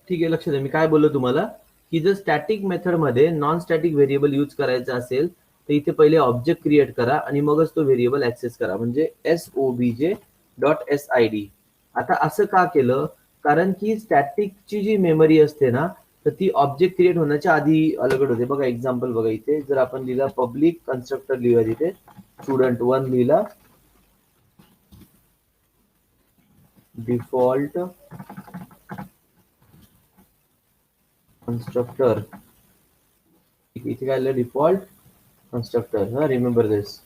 ठीक आहे, लक्ष द्या. मी काय बोललो तुम्हाला, की जर स्टॅटिक मेथडमध्ये नॉन स्टॅटिक व्हेरिएबल यूज करायचा असेल, तर इथे पहिले ऑब्जेक्ट क्रिएट करा आणि मगच तो व्हेरिएबल ऍक्सेस करा, म्हणजे sobj.sid. आता असं का केलं? कारण की स्टॅटिकची जी मेमरी असते ना, तर ती ऑब्जेक्ट क्रिएट होण्याच्या आधी अलगड होते. बघा एक्झाम्पल बघा इथे, जर आपण लिहिला पब्लिक कन्स्ट्रक्टर लिहूया तिथे, student1 लिहिला, डिफॉल्ट कन्स्ट्रक्टर, इथे काय लिहिलं, डिफॉल्ट कन्स्ट्रक्टर. हा, रिमेंबर दिस.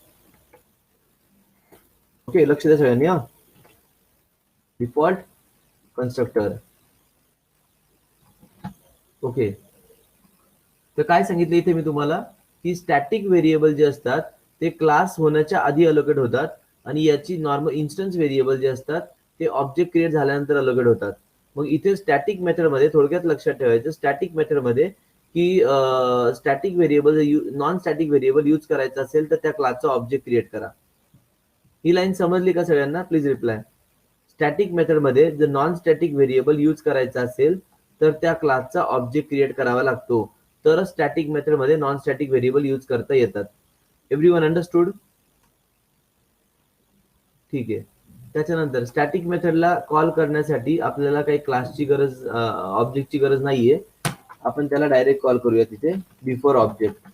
ओके, लक्ष द्या सगळ्यांनी. हा, डिफॉल्ट कन्स्ट्रक्टर. ओके, तर काय सांगितलं इथे मी तुम्हाला, की स्टॅटिक व्हेरिएबल जे असतात ते क्लास होण्याच्या आधी अलोकेट होतात आणि याची नॉर्मल इन्स्टन्स व्हेरिएबल जे असतात ते ऑब्जेक्ट क्रिएट झाल्यानंतर अलोकेट होतात. मग इथे स्टॅटिक मेथडमध्ये थोडक्यात लक्षात ठेवायचं, स्टॅटिक मेथडमध्ये की static variable, non static variable use करायचा असेल तर त्या क्लासचा ऑब्जेक्ट क्रिएट करा. ही लाईन समजली का सगळ्यांना? Please reply. स्टॅटिक मेथडमध्ये जर नॉन स्टॅटिक व्हेरिएबल यूज करायचा असेल तर त्या क्लासचा ऑब्जेक्ट क्रिएट करावा लागतो, तर स्टॅटिक मेथडमध्ये नॉन स्टॅटिक व्हेरिएबल यूज करता येतात. Everyone understood? ठीक आहे. त्याच्यानंतर स्टॅटिक मेथडला कॉल करण्यासाठी आपल्याला काही क्लासची गरज, ऑब्जेक्टची गरज नाहीये. आपण त्याला डायरेक्ट कॉल करूया तिथे, बिफोर ऑब्जेक्ट,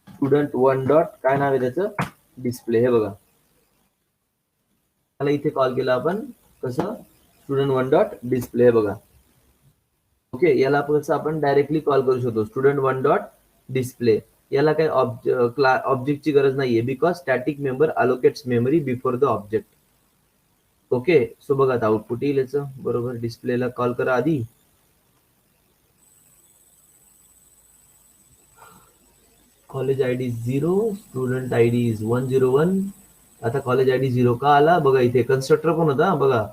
student1 डॉट काय नाव आहे त्याचं, डिस्प्ले. हे बघा, त्याला इथे कॉल केला आपण, कसं, student1 डॉट डिस्प्ले. हे बघा. ओके, याला आपण डायरेक्टली कॉल करू शकतो, student1 डॉट डिस्प्ले. याला काही ऑब्जेक्टची गरज नाहीये, because static member allocates memory before the object. Okay, so बघा आता आउटपुट येईल याचं. बरोबर, डिस्प्लेला कॉल करा आधी. College ID 0, student ID is 101. आता कॉलेज आयडी 0 का आला? बघा इथे कन्स्ट्रक्टर पण होता बघा,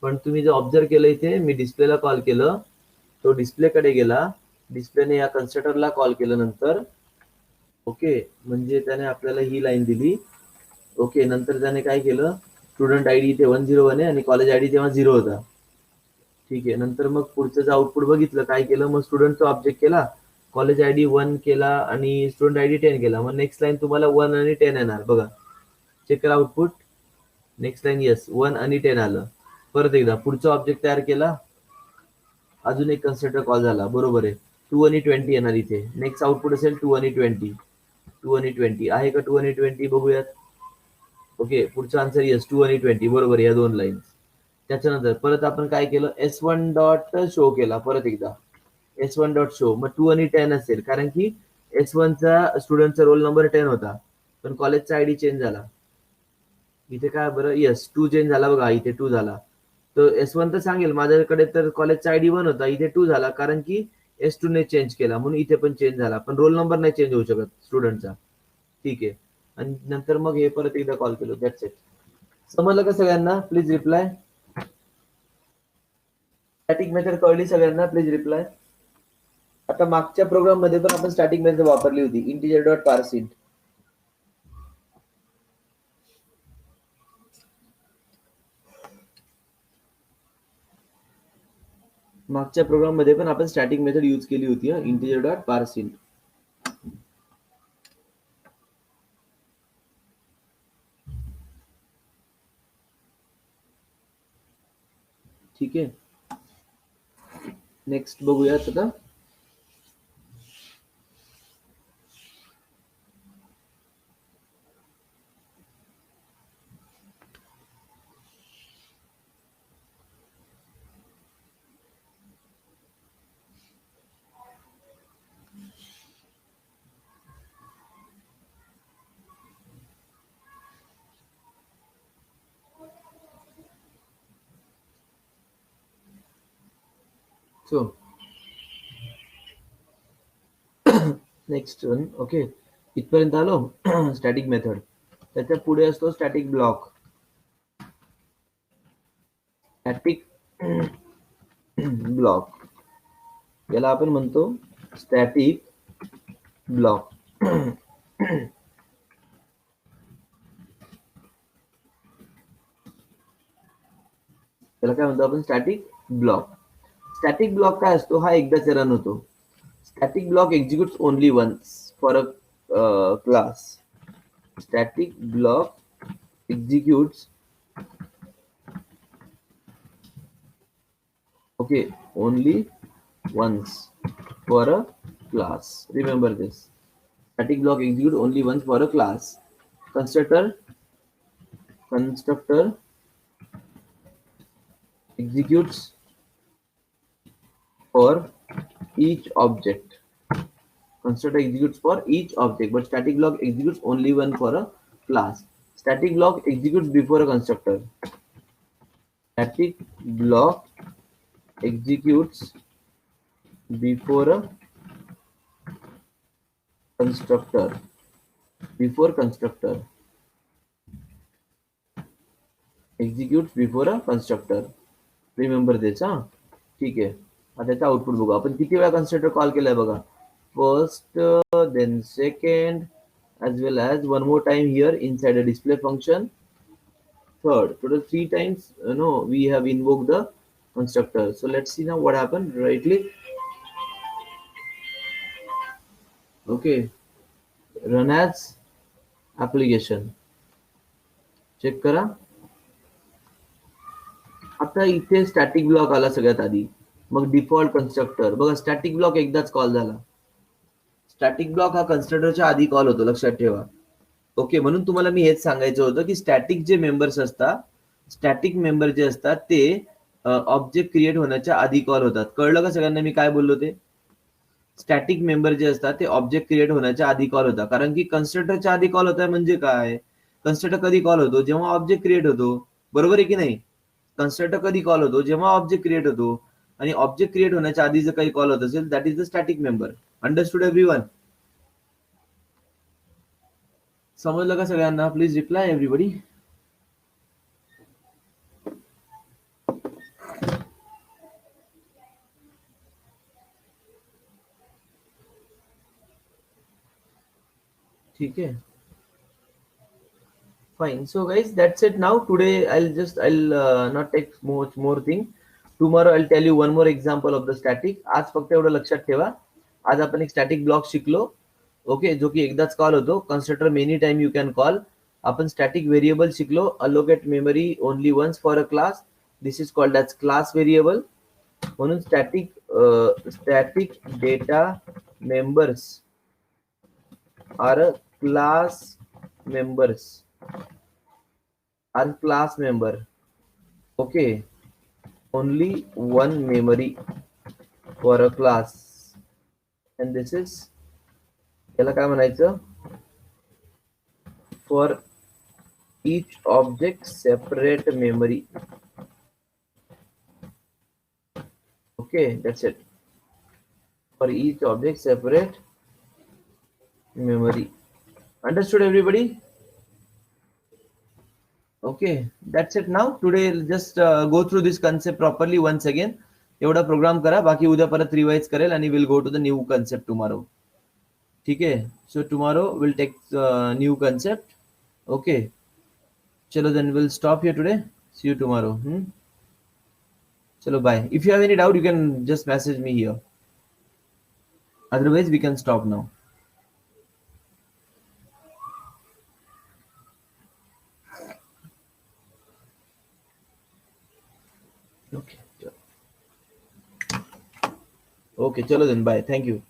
पण तुम्ही जर ऑब्झर्व केलं इथे, मी डिस्प्लेला कॉल केलं, तो डिस्प्लेकडे गेला, डिस्प्लेने या कन्स्ट्रक्टरला कॉल केलं नंतर. ओके, म्हणजे त्याने आपल्याला ही लाईन दिली. ओके, नंतर त्याने काय केलं, स्टुडंट आयडी इथे 101 आहे आणि कॉलेज आयडी तेव्हा 0 होता. ठीक आहे, नंतर मग पुढचं आउटपुट बघितलं, काय केलं, मग स्टुडंटचा ऑब्जेक्ट केला, कॉलेज आयडी 1 केला आणि स्टुडंट आयडी 10 केला. मग नेक्स्ट लाईन तुम्हाला 1 आणि 10 येणार. बघा, चेक करा आउटपुट. नेक्स्ट लाईन येस, 1 आणि 10 आलं. परत एकदा पुढचा ऑब्जेक्ट तयार केला, अजून एक कन्स्ट्रक्टर कॉल झाला, बरोबर आहे. 2 आणि 20 येणार इथे. नेक्स्ट आउटपुट असेल 2 आणि 20. 2 आणि 20 आहे का? 2 आणि 20 बघूयात. ओके, पुढचा आन्सर येस, 2 आणि 20 बरोबर, या दोन लाईन्स. त्याच्यानंतर परत आपण काय केलं, S1 डॉट शो केला परत एकदा, S1 डॉट शो. मग 2 आणि 10 असेल, कारण की S1 चा स्टुडंटचा रोल नंबर 10 होता, पण कॉलेजचा आयडी चेंज झाला. इथे काय बरं, येस, 2 चेंज झाला बघा, इथे 2 झाला. तर S1 तर सांगेल माझ्याकडे तर कॉलेजचा आयडी 1 होता, इथे 2 झाला, कारण की S2 ने चेंज केला म्हणून इथे पण चेंज झाला, पण रोल नंबर नाही चेंज होऊ शकत स्टुडंटचा. ठीक आहे, आणि नंतर मग हे परत एकदा कॉल केलं. That's it. समजलं का सगळ्यांना? Please reply. स्टॅटिक मेथड कळली सगळ्यांना? Please reply. आता मागच्या प्रोग्राम मध्ये पण आपण स्टॅटिक मेथड वापरली होती, इंटिजर डॉट पार्सिंट. मागच्या प्रोग्राम मध्ये पण आपण स्टॅटिक मेथड यूज केली होती, इंटिजर डॉट पार्सिंट. ठीक आहे, नेक्स्ट बघूयात आता. So next one. ओके, इथपर्यंत आलो स्टॅटिक मेथड. त्याच्या पुढे असतो स्टॅटिक ब्लॉक. स्टॅटिक ब्लॉक, याला आपण म्हणतो स्टॅटिक ब्लॉक. त्याला काय म्हणतो आपण? Static block. स्टॅटिक ब्लॉक काय असतो, हा एकदाच रन होतो. Static block executes only once for a class. Static block executes okay only once for a class. Remember this. Static block execute only once for a class. Constructor executes for each object. Constructor executes for each object, but static block executes only one for a class. Static block executes before a constructor. Static block executes before a constructor. Before constructor executes before a constructor. Remember this. हा ठीक आहे. आता त्याचं output बघू आपण. किती वेळा constructor call केलाय बघा. First, then second, as well as one more time here inside a display function. Third, total 3 times we have invoked the constructor. So let's see now what happened. Rightly, okay, run as application. Check करा. आता इथे static block आला सगळ्यात आधी, मग default constructor. बघा static block एकदाच call झाला. स्टॅटिक ब्लॉक हा कन्स्ट्रक्टरच्या आधी कॉल होतो, लक्षात ठेवा. ओके, म्हणून तुम्हाला मी हेच सांगायचं होतं की स्टॅटिक जे मेंबर्स असतात, स्टॅटिक मेंबर जे असतात ते ऑब्जेक्ट क्रिएट होण्याच्या आधी कॉल होतात. कळलं का सगळ्यांना मी काय बोललो ते? स्टॅटिक मेंबर जे असतात ते ऑब्जेक्ट क्रिएट होण्याच्या आधी कॉल होतात. कारण की कन्स्ट्रक्टरच्या आधी कॉल होत आहे म्हणजे काय? कन्स्ट्रक्टर कधी कॉल होतो? जेव्हा ऑब्जेक्ट क्रिएट होतो. बरोबर आहे की नाही? कन्स्ट्रक्टर कधी कॉल होतो? जेव्हा ऑब्जेक्ट क्रिएट होतो. आणि ऑब्जेक्ट क्रिएट होण्याच्या आधी जर काही कॉल होत असेल, that is the static member. Understood everyone? समजलं का सगळ्यांना? Please reply everybody. ठीक है, fine. So guys, that's it now. Today I'll not take much more thing. Tomorrow I'll tell you one more example of the static. आज फक्त एवढं लक्षात ठेवा, आज आपण एक स्टॅटिक ब्लॉक शिकलो. ओके, जो की एकदाच कॉल होतो. Constructor many time you can call. आपण स्टॅटिक व्हेरिएबल शिकलो. Allocate memory only once for a class. This is called as class variable. म्हणून static data members are class members are class member. Okay, only one memory for a class, and this is याला काय म्हणायचं? For each object separate memory. Okay, that's it. For each object separate memory. Understood everybody? Okay, that's it now. Today just go through this concept properly once again. एवढा program करा, बाकी उद्या परत revise करेल आणि will go to the new concept tomorrow. ठीक है, so tomorrow will take new concept. Okay, चलो then will stop here today. See you tomorrow. चलो bye. If you have any doubt you can just message me here, otherwise we can stop now. Okay, okay, chalo then, bye, thank you.